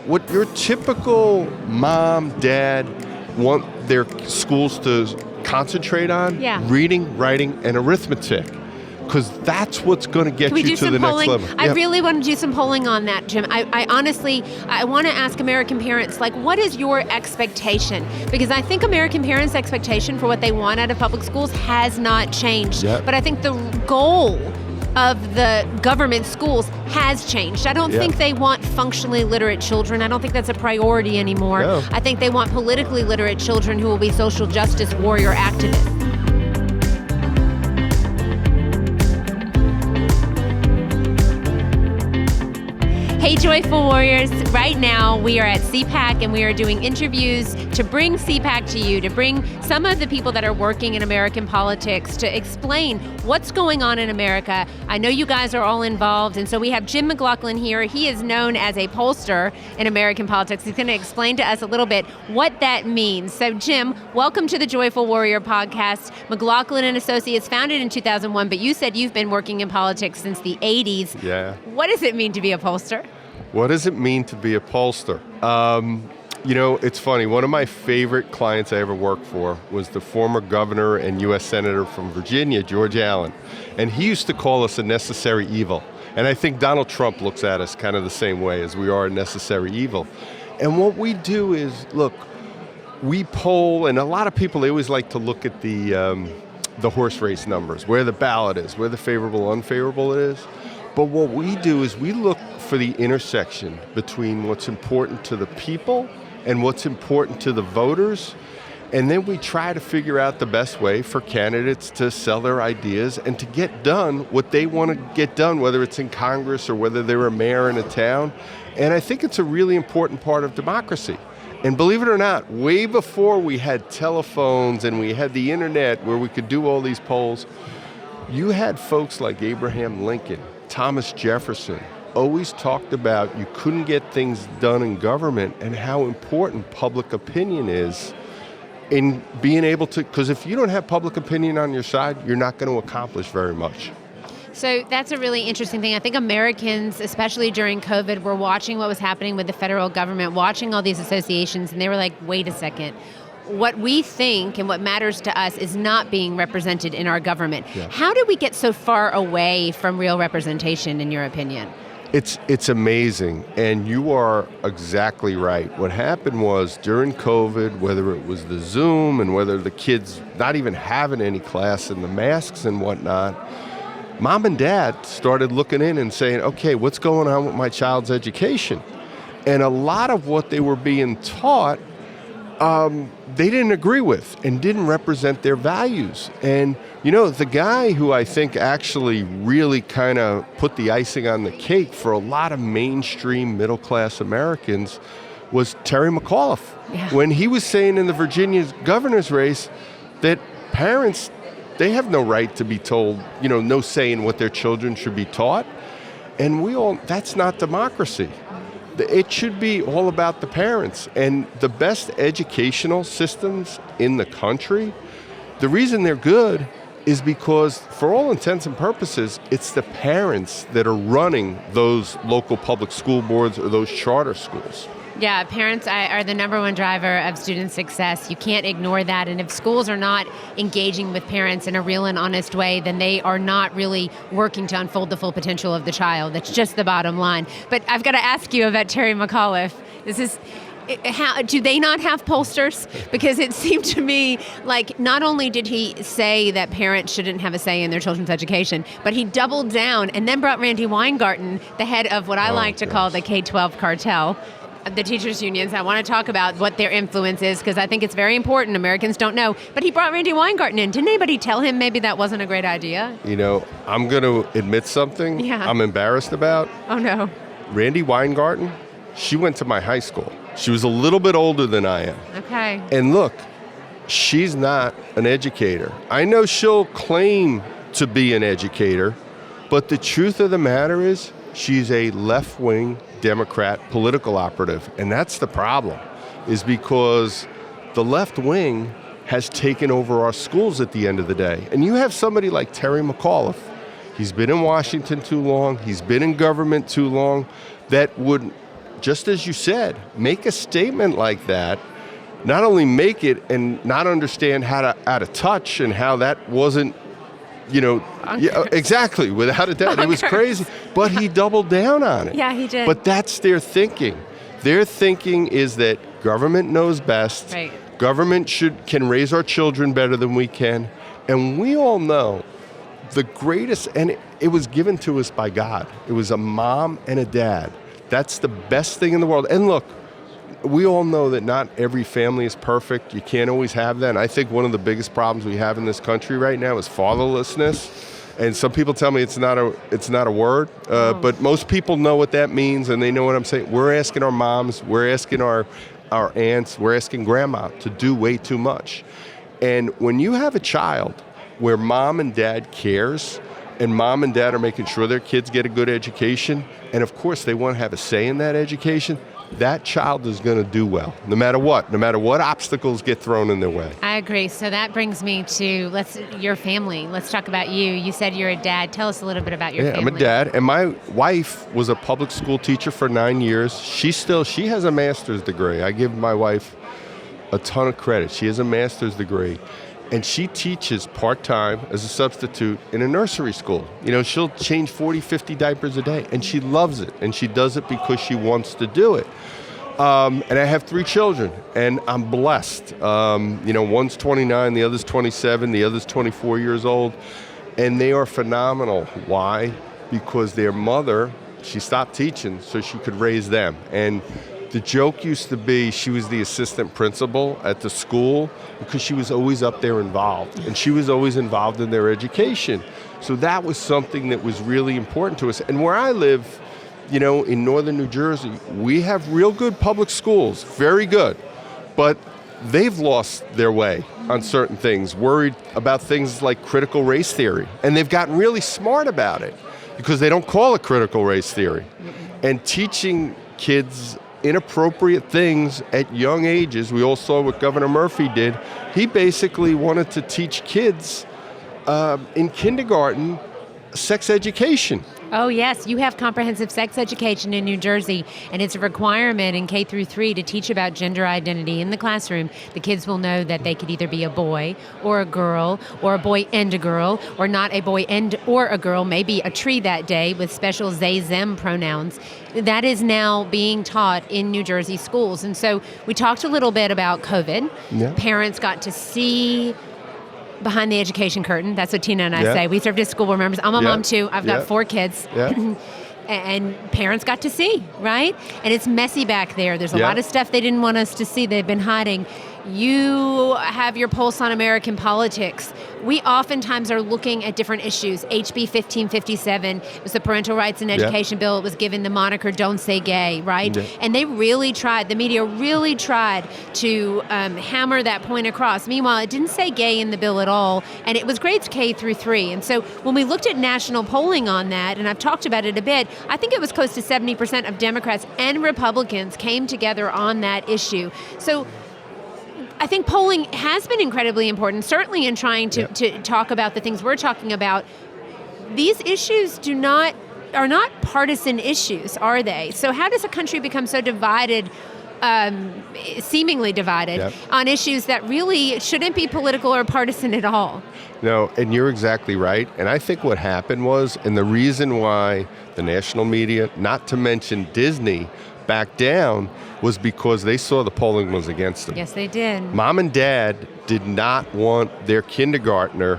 what your typical mom, dad want their schools to concentrate on? Yeah. Reading, writing, and arithmetic. Because that's what's going to get you to the next level. I really want to do some polling on that, Jim. I honestly want to ask American parents, like, what is your expectation? Because I think American parents' expectation for what they want out of public schools has not changed. Yep. But I think the goal of the government schools has changed. I don't think they want functionally literate children. I don't think that's a priority anymore. No. I think they want politically literate children who will be social justice warrior activists. Hey, Joyful Warriors. Right now, we are at CPAC and we are doing interviews to bring CPAC to you, to bring some of the people that are working in American politics to explain what's going on in America. I know you guys are all involved, and so we have Jim McLaughlin here. He is known as a pollster in American politics. He's going to explain to us a little bit what that means. So, Jim, welcome to the Joyful Warrior podcast. McLaughlin and Associates, founded in 2001, but you said you've been working in politics since the 80s. Yeah. What does it mean to be a pollster? What does it mean to be a pollster? It's funny. One of my favorite clients I ever worked for was the former governor and U.S. Senator from Virginia, George Allen. And he used to call us a necessary evil. And I think Donald Trump looks at us kind of the same way, as we are a necessary evil. And what we do is, look, we poll, and a lot of people, they always like to look at the horse race numbers, where the ballot is, where the favorable, unfavorable it is. But what we do is we look for the intersection between what's important to the people and what's important to the voters. And then we try to figure out the best way for candidates to sell their ideas and to get done what they want to get done, whether it's in Congress or whether they're a mayor in a town. And I think it's a really important part of democracy. And believe it or not, way before we had telephones and we had the internet where we could do all these polls, you had folks like Abraham Lincoln, Thomas Jefferson, always talked about you couldn't get things done in government and how important public opinion is in being able to, because if you don't have public opinion on your side, you're not going to accomplish very much. So that's a really interesting thing. I think Americans, especially during COVID, were watching what was happening with the federal government, watching all these associations, and they were like, wait a second. What we think and what matters to us is not being represented in our government. Yeah. How did we get so far away from real representation, in your opinion? It's amazing, and you are exactly right. What happened was during COVID, whether it was the Zoom and whether the kids not even having any class and the masks and whatnot, mom and dad started looking in and saying, okay, what's going on with my child's education? And a lot of what they were being taught, they didn't agree with and didn't represent their values. And, the guy who I think actually really kind of put the icing on the cake for a lot of mainstream middle-class Americans was Terry McAuliffe. Yeah. When he was saying in the Virginia governor's race that parents, they have no right to be told, no say in what their children should be taught. And that's not democracy. It should be all about the parents. And the best educational systems in the country, the reason they're good is because, for all intents and purposes, it's the parents that are running those local public school boards or those charter schools. Yeah, parents are the number one driver of student success. You can't ignore that. And if schools are not engaging with parents in a real and honest way, then they are not really working to unfold the full potential of the child. That's just the bottom line. But I've got to ask you about Terry McAuliffe. Do they not have pollsters? Because it seemed to me like not only did he say that parents shouldn't have a say in their children's education, but he doubled down and then brought Randy Weingarten, the head of what I like to call the K-12 cartel, the teachers' unions. I want to talk about what their influence is because I think it's very important. Americans don't know. But he brought Randy Weingarten in. Didn't anybody tell him maybe that wasn't a great idea? I'm going to admit something I'm embarrassed about. Oh, no. Randy Weingarten, she went to my high school. She was a little bit older than I am. Okay. And look, she's not an educator. I know she'll claim to be an educator, but the truth of the matter is she's a left-wing Democrat political operative. And that's the problem, is because the left wing has taken over our schools at the end of the day. And you have somebody like Terry McAuliffe, he's been in Washington too long, he's been in government too long, that would just as you said, make a statement like that. Not only make it and not understand how to touch and how that wasn't, exactly, without a doubt. It was crazy. But he doubled down on it. Yeah, he did. But that's their thinking. Their thinking is that government knows best. Right. Government can raise our children better than we can. And we all know the greatest, and it was given to us by God. It was a mom and a dad. That's the best thing in the world. And look, we all know that not every family is perfect. You can't always have that. And I think one of the biggest problems we have in this country right now is fatherlessness. And some people tell me it's not a word, but most people know what that means, and they know what I'm saying. We're asking our moms, we're asking our aunts, we're asking grandma to do way too much. And when you have a child where mom and dad cares, and mom and dad are making sure their kids get a good education, and of course they want to have a say in that education, that child is going to do well, no matter what obstacles get thrown in their way. I agree. So that brings me to your family. Let's talk about you. You said you're a dad. Tell us a little bit about your family. I'm a dad, and my wife was a public school teacher for 9 years. She has a master's degree. I give my wife a ton of credit. She has a master's degree. And she teaches part-time as a substitute in a nursery school. She'll change 40, 50 diapers a day, and she loves it. And she does it because she wants to do it. And I have 3 children, and I'm blessed. One's 29, the other's 27, the other's 24 years old. And they are phenomenal. Why? Because their mother, she stopped teaching so she could raise them. And the joke used to be she was the assistant principal at the school because she was always up there involved, and she was always involved in their education. So that was something that was really important to us. And where I live, in northern New Jersey, we have real good public schools, very good, but they've lost their way on certain things, worried about things like critical race theory, and they've gotten really smart about it because they don't call it critical race theory. And teaching kids inappropriate things at young ages. We all saw what Governor Murphy did. He basically wanted to teach kids in kindergarten sex education. Oh, yes. You have comprehensive sex education in New Jersey, and it's a requirement in K through 3 to teach about gender identity in the classroom. The kids will know that they could either be a boy or a girl, or a boy and a girl, or not a boy and or a girl, maybe a tree that day with special they, them pronouns. That is now being taught in New Jersey schools. And so we talked a little bit about COVID. Yeah. Parents got to see behind the education curtain. That's what Tina and I say. We served as school board members. I'm a mom too. I've got 4 kids. And parents got to see, right? And it's messy back there. There's a lot of stuff they didn't want us to see. They've been hiding. You have your pulse on American politics. We oftentimes are looking at different issues. HB 1557 was the Parental Rights and Education Bill. It was given the moniker "Don't Say Gay," right? And they really tried, the media really tried to hammer that point across. Meanwhile, it didn't say gay in the bill at all, and it was grades K through 3. And so when we looked at national polling on that, and I've talked about it a bit, I think it was close to 70% of Democrats and Republicans came together on that issue. So I think polling has been incredibly important, certainly in trying to talk about the things we're talking about. These issues are not partisan issues, are they? So how does a country become so divided, seemingly divided, on issues that really shouldn't be political or partisan at all? No, and you're exactly right. And I think what happened was, and the reason why the national media, not to mention Disney, backed down was because they saw the polling was against them. Yes, they did. Mom and dad did not want their kindergartner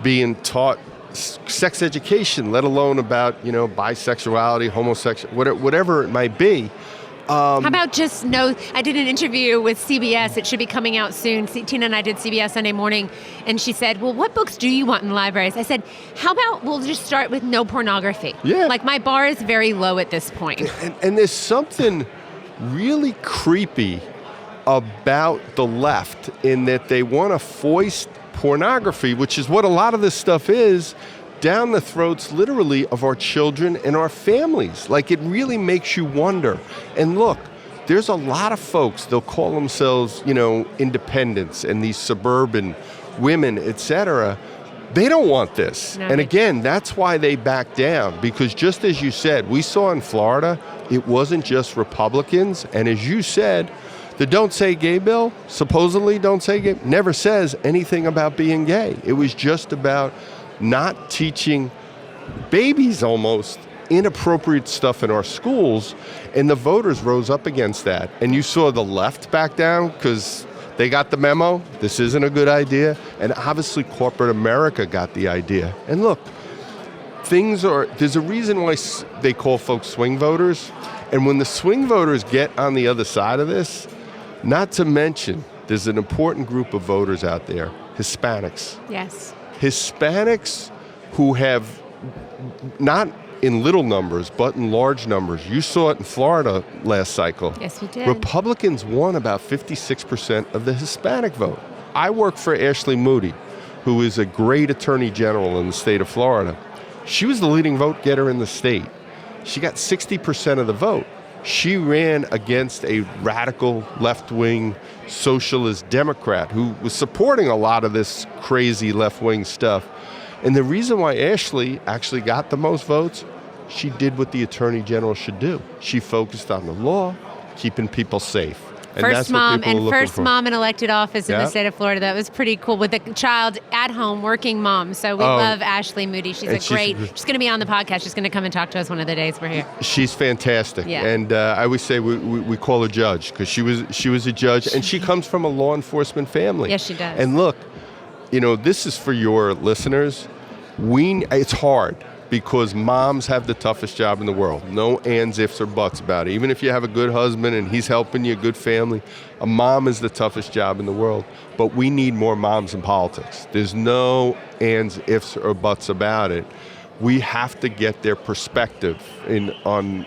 being taught sex education, let alone about, bisexuality, homosexuality, whatever it might be. How about I did an interview with CBS. It should be coming out soon. Tina and I did CBS Sunday morning, and she said, well, what books do you want in libraries? I said, how about we'll just start with no pornography? Yeah. Like, my bar is very low at this point. And there's something really creepy about the left in that they want to foist pornography, which is what a lot of this stuff is, down the throats, literally, of our children and our families. Like, it really makes you wonder. And look, there's a lot of folks, they'll call themselves, independents and these suburban women, etc. They don't want this. No, and again, that's why they backed down, because just as you said, we saw in Florida, it wasn't just Republicans. And as you said, the Don't Say Gay bill, supposedly Don't Say Gay, never says anything about being gay. It was just about not teaching babies almost inappropriate stuff in our schools, and the voters rose up against that. And you saw the left back down because they got the memo, this isn't a good idea, and obviously corporate America got the idea. And look, there's a reason why they call folks swing voters, and when the swing voters get on the other side of this, not to mention, there's an important group of voters out there, Hispanics. Yes. Hispanics who have, not in little numbers, but in large numbers. You saw it in Florida last cycle. Yes, we did. Republicans won about 56% of the Hispanic vote. I work for Ashley Moody, who is a great attorney general in the state of Florida. She was the leading vote getter in the state. She got 60% of the vote. She ran against a radical left-wing socialist Democrat who was supporting a lot of this crazy left-wing stuff. And the reason why Ashley actually got the most votes, she did what the Attorney General should do. She focused on the law, keeping people safe. And First mom in elected office in the state of Florida. That was pretty cool, with a child at home, working mom. So we love Ashley Moody. She's she's going to be on the podcast. She's going to come and talk to us one of the days we're here. She's fantastic. Yeah. And I always say we call her judge, because she was a judge, and she comes from a law enforcement family. Yes, she does. And look, this is for your listeners. It's hard, because moms have the toughest job in the world. No ands, ifs, or buts about it. Even if you have a good husband and he's helping you, a good family, a mom is the toughest job in the world. But we need more moms in politics. There's no ands, ifs, or buts about it. We have to get their perspective on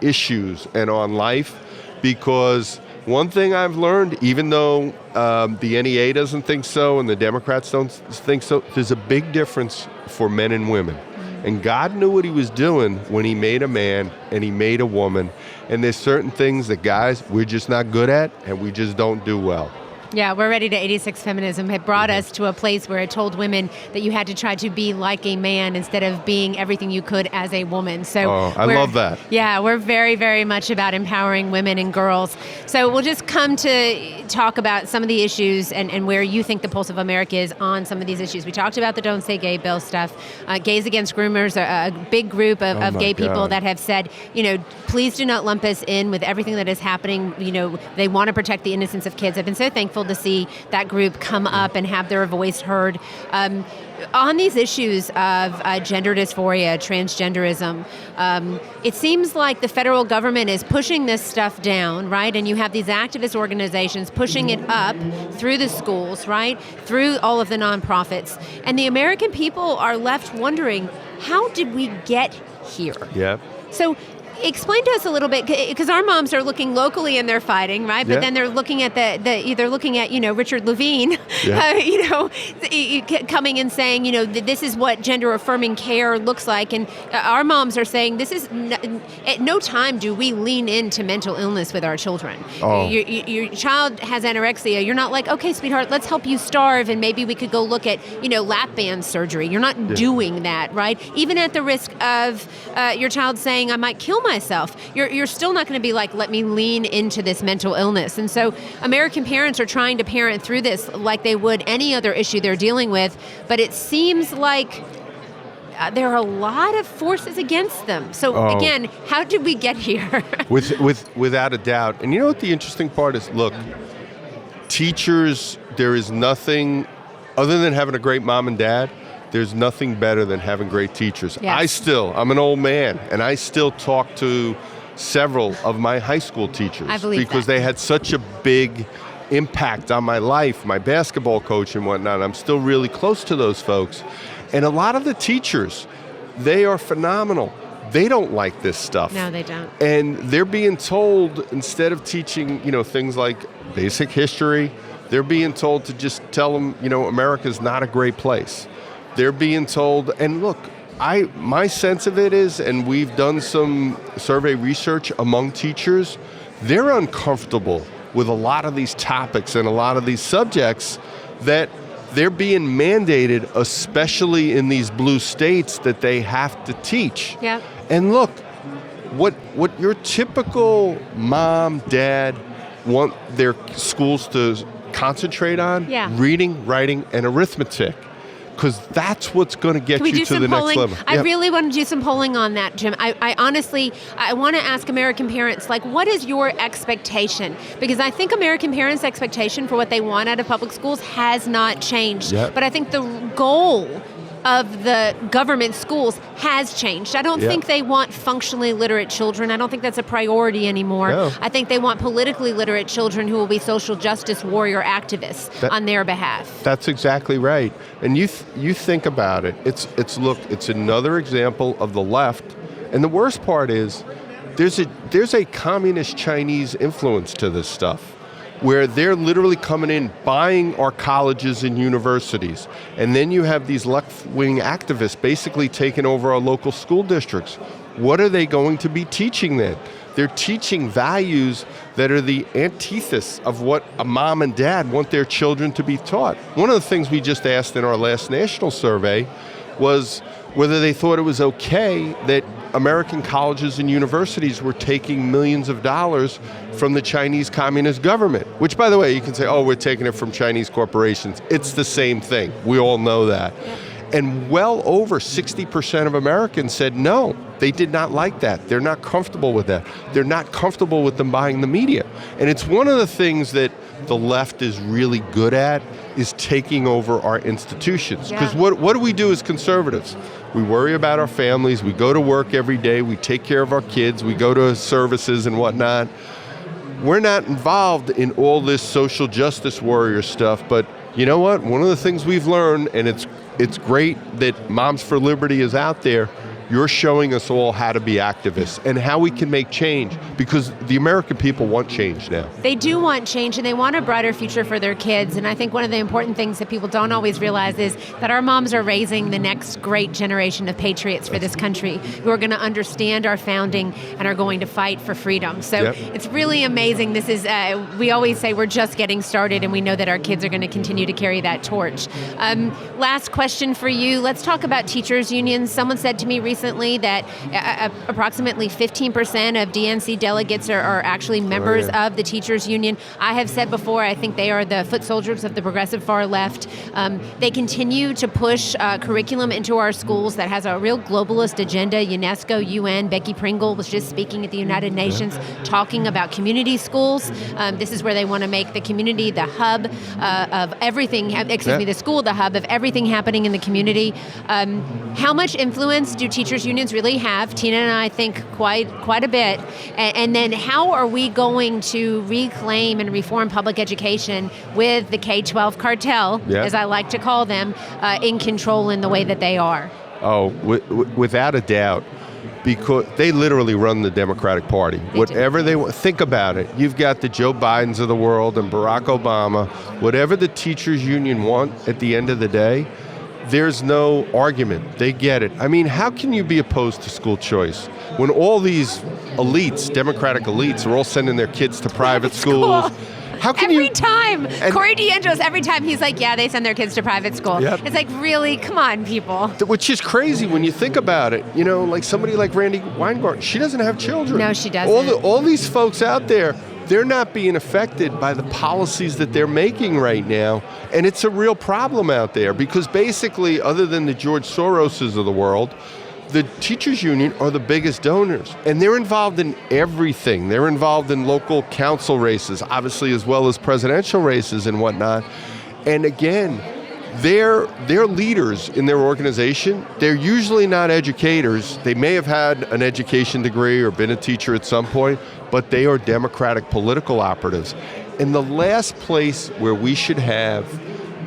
issues and on life, because one thing I've learned, even though the NEA doesn't think so and the Democrats don't think so, there's a big difference for men and women. And God knew what he was doing when he made a man and he made a woman. And there's certain things that guys, we're just not good at, and we just don't do well. Yeah, we're ready to 86 feminism. Had brought us to a place where it told women that you had to try to be like a man instead of being everything you could as a woman. So I love that. Yeah, we're very, very much about empowering women and girls. So we'll just come to talk about some of the issues and where you think the pulse of America is on some of these issues. We talked about the Don't Say Gay bill stuff. Gays Against Groomers, a big group of gay people that have said, please do not lump us in with everything that is happening. They want to protect the innocence of kids. I've been so thankful to see that group come up and have their voice heard on these issues of gender dysphoria, transgenderism. It seems like the federal government is pushing this stuff down, right? And you have these activist organizations pushing it up through the schools, right? Through all of the nonprofits. And the American people are left wondering, how did we get here? Yeah. So explain to us a little bit, because our moms are looking locally and they're fighting, right? But then they're looking at they're looking at Richard Levine, coming and saying this is what gender affirming care looks like, and our moms are saying this is at no time do we lean into mental illness with our children. Your child has anorexia. You're not like, okay, sweetheart, let's help you starve, and maybe we could go look at lap band surgery. You're not doing that, right? Even at the risk of your child saying, I might kill myself, you're still not going to be like, let me lean into this mental illness. And so American parents are trying to parent through this like they would any other issue they're dealing with, but it seems like there are a lot of forces against them. So again, how did we get here? Without a doubt. And you know what the interesting part is? Look, teachers, there is nothing other than having a great mom and dad. There's nothing better than having great teachers. Yes. I'm an old man, and I still talk to several of my high school teachers. I believe because they had such a big impact on my life, my basketball coach and whatnot. I'm still really close to those folks. And a lot of the teachers, they are phenomenal. They don't like this stuff. No, they don't. And they're being told, instead of teaching, things like basic history, they're being told to just tell them, America's not a great place. They're being told, and look, my sense of it is, and we've done some survey research among teachers, they're uncomfortable with a lot of these topics and a lot of these subjects that they're being mandated, especially in these blue states, that they have to teach. Yep. And look, what your typical mom, dad want their schools to concentrate on? Yeah. Reading, writing, and arithmetic. Because that's what's going to get you to the next level. I really want to do some polling on that, Jim. I honestly want to ask American parents, like, what is your expectation? Because I think American parents' expectation for what they want out of public schools has not changed. Yep. But I think the goal of the government schools has changed. I don't think they want functionally literate children. I don't think that's a priority anymore. No. I think they want politically literate children who will be social justice warrior activists on their behalf. That's exactly right. And you think about it. It's another example of the left. And the worst part is there's a communist Chinese influence to this stuff, where they're literally coming in, buying our colleges and universities. And then you have these left-wing activists basically taking over our local school districts. What are they going to be teaching then? They're teaching values that are the antithesis of what a mom and dad want their children to be taught. One of the things we just asked in our last national survey was whether they thought it was okay that American colleges and universities were taking millions of dollars from the Chinese Communist government. Which, by the way, you can say, oh, we're taking it from Chinese corporations. It's the same thing. We all know that. Yeah. And well over 60% of Americans said no, they did not like that. They're not comfortable with that. They're not comfortable with them buying the media. And it's one of the things that the left is really good at, is taking over our institutions. Because what do we do as conservatives? We worry about our families, we go to work every day, we take care of our kids, we go to services and whatnot. We're not involved in all this social justice warrior stuff, but you know what? One of the things we've learned, and it's great that Moms for Liberty is out there, you're showing us all how to be activists and how we can make change, because the American people want change now. They do want change, and they want a brighter future for their kids. And I think one of the important things that people don't always realize is that our moms are raising the next great generation of patriots for this country who are going to understand our founding and are going to fight for freedom. So It's really amazing. This is, we always say we're just getting started, and we know that our kids are going to continue to carry that torch. Last question for you. Let's talk about teachers' unions. Someone said to me recently that approximately 15% of DNC delegates are actually members of the teachers union. I have said before, I think they are the foot soldiers of the progressive far left. They continue to push curriculum into our schools that has a real globalist agenda. UNESCO, UN, Becky Pringle was just speaking at the United Nations talking about community schools. This is where they want to make the community the hub of everything, the school the hub of everything happening in the community. How much influence do teachers unions really have? Tina and I think quite a bit. And then how are we going to reclaim and reform public education with the K-12 cartel, as I like to call them, in control in the way that they are? Oh, without a doubt. Because they literally run the Democratic Party. Whatever they want, think about it. You've got the Joe Bidens of the world and Barack Obama. Whatever the teachers union want at the end of the day, there's no argument. They get it. I mean, how can you be opposed to school choice when all these elites, Democratic elites, are all sending their kids to private schools? How can every time, Corey DeAngelis, every time he's like, they send their kids to private school. Yep. It's like, really, come on, people. Which is crazy when you think about it. You know, like somebody like Randy Weingarten, she doesn't have children. No, she doesn't. All these folks out there, they're not being affected by the policies that they're making right now. And it's a real problem out there because basically, other than the George Soroses of the world, the teachers union are the biggest donors, and they're involved in everything. They're involved in local council races, obviously, as well as presidential races and whatnot. And again, they're leaders in their organization. They're usually not educators. They may have had an education degree or been a teacher at some point, but they are Democratic political operatives. And the last place where we should have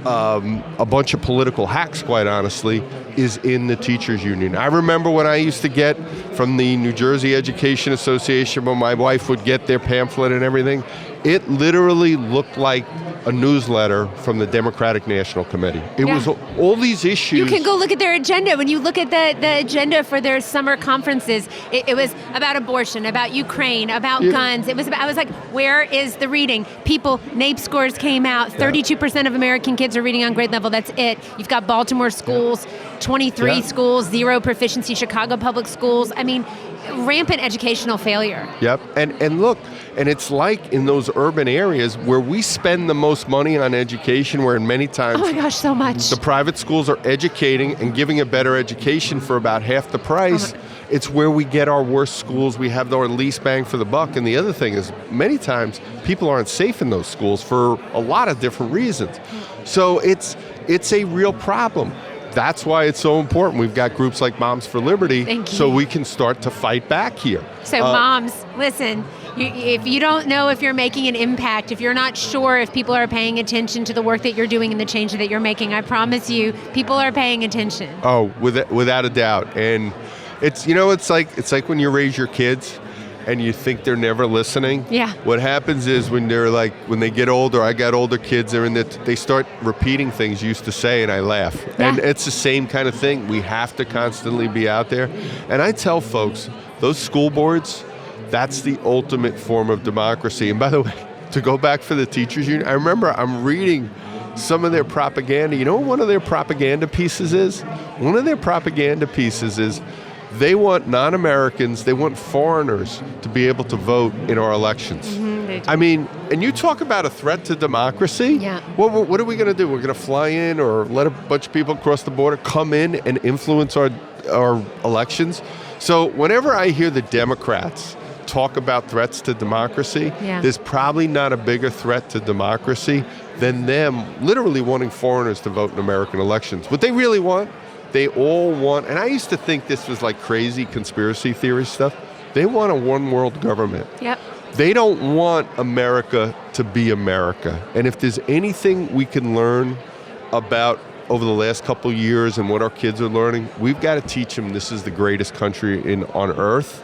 a bunch of political hacks, quite honestly, is in the teachers union. I remember when I used to get from the New Jersey Education Association, when my wife would get their pamphlet and everything, it literally looked like a newsletter from the Democratic National Committee. It was all these issues. You can go look at their agenda. When you look at the agenda for their summer conferences, it was about abortion, about Ukraine, about guns. I was like, where is the reading? NAEP scores came out. 32% of American kids are reading on grade level. That's it. You've got Baltimore schools, 23 schools, 0 proficiency, Chicago public schools. I mean, rampant educational failure. Yep, and look, and it's like in those urban areas where we spend the most money on education, where in many times, oh my gosh, so much. The private schools are educating and giving a better education for about half the price. It's where we get our worst schools. We have our least bang for the buck. And the other thing is, many times people aren't safe in those schools for a lot of different reasons. So it's a real problem. That's why it's so important. We've got groups like Moms for Liberty, so we can start to fight back here. So moms, listen, if you don't know if you're making an impact, if you're not sure if people are paying attention to the work that you're doing and the change that you're making, I promise you, people are paying attention. Oh, without a doubt. And it's like when you raise your kids and you think they're never listening. Yeah. What happens is when they get older, I got older kids, they start repeating things you used to say, and I laugh. Yeah. And it's the same kind of thing. We have to constantly be out there. And I tell folks, those school boards, that's the ultimate form of democracy. And by the way, to go back for the teachers union, I remember I'm reading some of their propaganda. You know what one of their propaganda pieces is? One of their propaganda pieces is they want non-Americans, they want foreigners to be able to vote in our elections. I mean, and you talk about a threat to democracy? Yeah. What are we going to do? We're going to fly in or let a bunch of people across the border come in and influence our elections? So whenever I hear the Democrats talk about threats to democracy, there's probably not a bigger threat to democracy than them literally wanting foreigners to vote in American elections. What they really want, they all want, and I used to think this was like crazy conspiracy theory stuff, they want a one world government. Yep. They don't want America to be America. And if there's anything we can learn about over the last couple of years and what our kids are learning, we've got to teach them this is the greatest country on earth,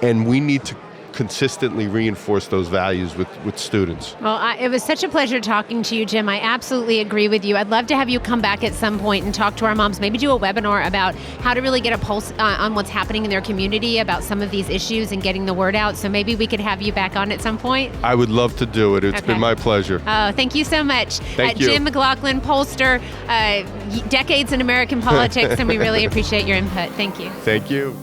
and we need to consistently reinforce those values with students. Well, it was such a pleasure talking to you, Jim. I absolutely agree with you. I'd love to have you come back at some point and talk to our moms, maybe do a webinar about how to really get a pulse on what's happening in their community about some of these issues and getting the word out. So maybe we could have you back on at some point. I would love to do it. It's been my pleasure. Oh, thank you so much. Thank you. Jim McLaughlin, pollster, decades in American politics, and we really appreciate your input. Thank you. Thank you.